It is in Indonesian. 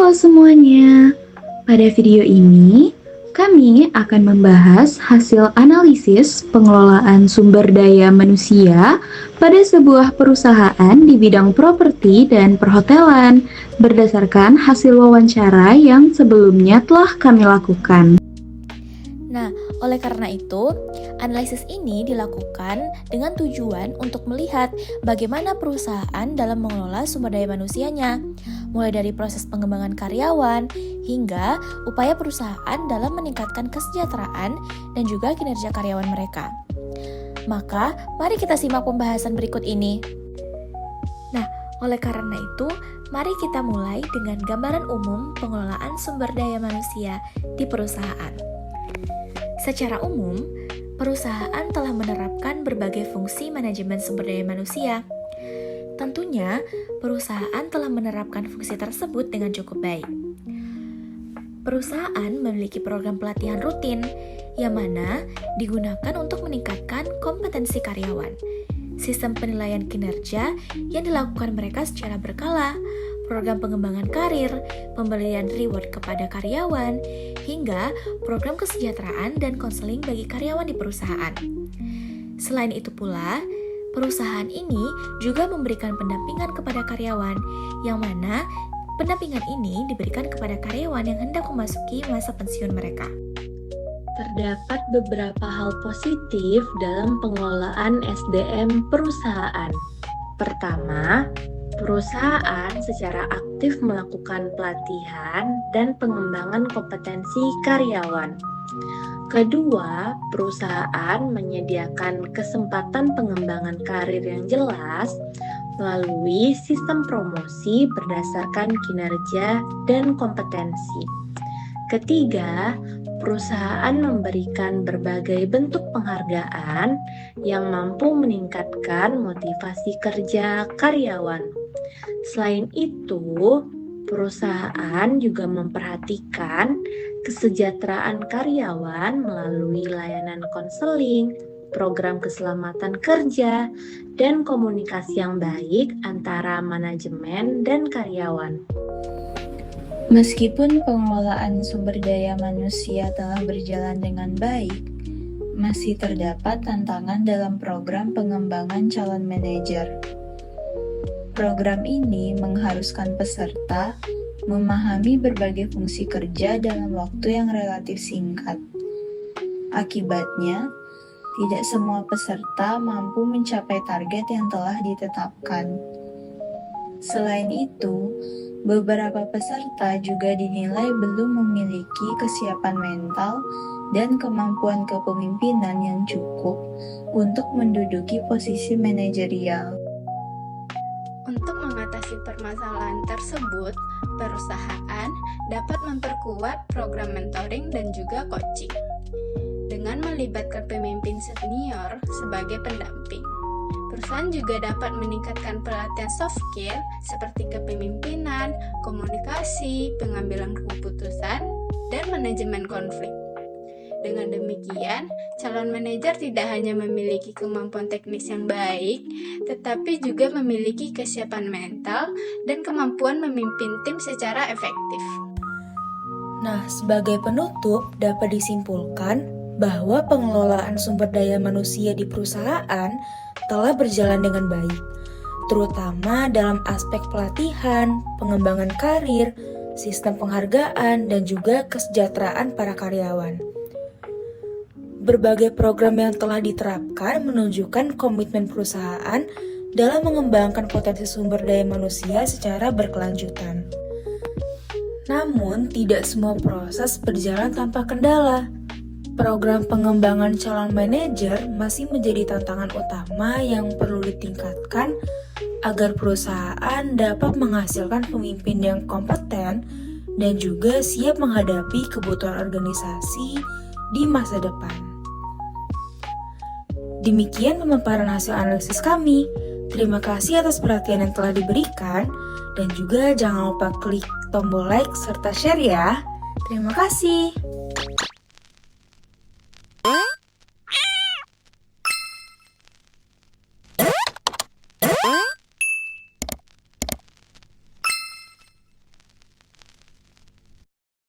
Halo semuanya, pada video ini kami akan membahas hasil analisis pengelolaan sumber daya manusia pada sebuah perusahaan di bidang properti dan perhotelan berdasarkan hasil wawancara yang sebelumnya telah kami lakukan. Nah, oleh karena itu, analisis ini dilakukan dengan tujuan untuk melihat bagaimana perusahaan dalam mengelola sumber daya manusianya, mulai dari proses pengembangan karyawan hingga upaya perusahaan dalam meningkatkan kesejahteraan dan juga kinerja karyawan mereka. Maka, mari kita simak pembahasan berikut ini. Nah, oleh karena itu, mari kita mulai dengan gambaran umum pengelolaan sumber daya manusia di perusahaan. Secara umum, perusahaan telah menerapkan berbagai fungsi manajemen sumber daya manusia. Tentunya, perusahaan telah menerapkan fungsi tersebut dengan cukup baik. Perusahaan memiliki program pelatihan rutin, yang mana digunakan untuk meningkatkan kompetensi karyawan, sistem penilaian kinerja yang dilakukan mereka secara berkala, program pengembangan karir, pemberian reward kepada karyawan, hingga program kesejahteraan dan konseling bagi karyawan di perusahaan. Selain itu pula, perusahaan ini juga memberikan pendampingan kepada karyawan, yang mana pendampingan ini diberikan kepada karyawan yang hendak memasuki masa pensiun mereka. Terdapat beberapa hal positif dalam pengelolaan SDM perusahaan. Pertama, perusahaan secara aktif melakukan pelatihan dan pengembangan kompetensi karyawan. Kedua, perusahaan menyediakan kesempatan pengembangan karir yang jelas melalui sistem promosi berdasarkan kinerja dan kompetensi. Ketiga, perusahaan memberikan berbagai bentuk penghargaan yang mampu meningkatkan motivasi kerja karyawan. Selain itu, perusahaan juga memperhatikan kesejahteraan karyawan melalui layanan konseling, program keselamatan kerja, dan komunikasi yang baik antara manajemen dan karyawan. Meskipun pengelolaan sumber daya manusia telah berjalan dengan baik, masih terdapat tantangan dalam program pengembangan calon manajer. Program ini mengharuskan peserta memahami berbagai fungsi kerja dalam waktu yang relatif singkat. Akibatnya, tidak semua peserta mampu mencapai target yang telah ditetapkan. Selain itu, beberapa peserta juga dinilai belum memiliki kesiapan mental dan kemampuan kepemimpinan yang cukup untuk menduduki posisi manajerial. Untuk mengatasi permasalahan tersebut, perusahaan dapat memperkuat program mentoring dan juga coaching dengan melibatkan pemimpin senior sebagai pendamping. Perusahaan juga dapat meningkatkan pelatihan soft skill seperti kepemimpinan, komunikasi, pengambilan keputusan, dan manajemen konflik. Dengan demikian, calon manajer tidak hanya memiliki kemampuan teknis yang baik, tetapi juga memiliki kesiapan mental dan kemampuan memimpin tim secara efektif. Nah, sebagai penutup dapat disimpulkan bahwa pengelolaan sumber daya manusia di perusahaan telah berjalan dengan baik, terutama dalam aspek pelatihan, pengembangan karir, sistem penghargaan, dan juga kesejahteraan para karyawan. Berbagai program yang telah diterapkan menunjukkan komitmen perusahaan dalam mengembangkan potensi sumber daya manusia secara berkelanjutan. Namun, tidak semua proses berjalan tanpa kendala. Program pengembangan calon manajer masih menjadi tantangan utama yang perlu ditingkatkan agar perusahaan dapat menghasilkan pemimpin yang kompeten dan juga siap menghadapi kebutuhan organisasi di masa depan. Demikian pemaparan hasil analisis kami. Terima kasih atas perhatian yang telah diberikan dan juga jangan lupa klik tombol like serta share ya. Terima kasih.